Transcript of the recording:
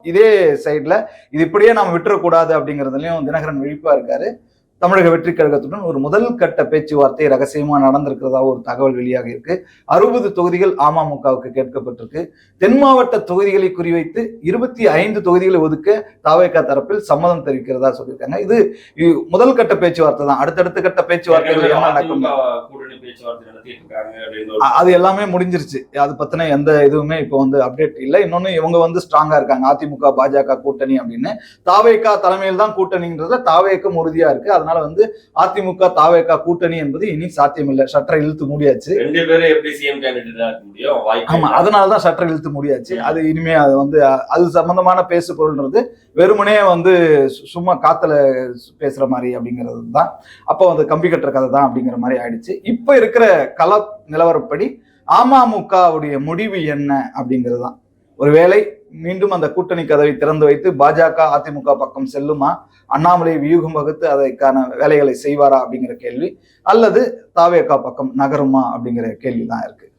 இதே சைட்ல இது இப்படியே நாம விட்டுறக்கூடாது அப்படிங்கிறதுலயும் தினகரன் விழிப்பா இருக்காரு. தமிழக வெற்றி கழகத்துடன் ஒரு முதல் கட்ட பேச்சுவார்த்தை ரகசியமா நடந்திருக்கிறதா ஒரு தகவல் வெளியாக இருக்கு. 60 தொகுதிகள் அமமுகவுக்கு கேட்கப்பட்டிருக்கு. தென் மாவட்ட தொகுதிகளை குறிவைத்து 25 தொகுதிகளை ஒதுக்க தவேக தரப்பில் சம்மதம் தெரிவிக்கிறதா சொல்லியிருக்காங்க. இது முதல் கட்ட பேச்சுவார்த்தை தான். அடுத்தடுத்த கட்ட பேச்சுவார்த்தைகள் என்ன நடக்கும், அது எல்லாமே முடிஞ்சிருச்சு. அது பத்தின எந்த இதுவுமே இப்போ அப்டேட் இல்லை. இன்னொன்னு இவங்க ஸ்ட்ராங்கா இருக்காங்க. அதிமுக பாஜக கூட்டணி அப்படின்னு. தாவேகா தலைமையில் தான் கூட்டணின்றதுல தாவேகம் உறுதியா இருக்கு. அதனால அதிமுக தாவேகா கூட்டணி என்பது இனி சாத்தியமில்லை. ஷட்டரை இழுத்து மூடியாச்சு. ஆமா, அதனாலதான் ஷட்டரை இழுத்து மூடியாச்சு. அது இனிமே அது சம்பந்தமான பேசு பொருள்ன்றது வெறுமனே சும்மா காத்துல பேசுற மாதிரி அப்படிங்கிறது தான். அப்போ கம்பி கட்டுற கதை தான் அப்படிங்கிற மாதிரி ஆயிடுச்சு. இப்ப இருக்கிற கள நிலவரப்படி அமமுகவுடைய முடிவு என்ன அப்படிங்கிறது தான். ஒருவேளை மீண்டும் அந்த கூட்டணி கதவை திறந்து வைத்து பாஜக அதிமுக பக்கம் செல்லுமா, அண்ணாமலை வியூகம் வகுத்து அதற்கான வேலைகளை செய்வாரா அப்படிங்கிற கேள்வி, அல்லது தாவேகா பக்கம் நகருமா அப்படிங்கிற கேள்விதான் இருக்கு.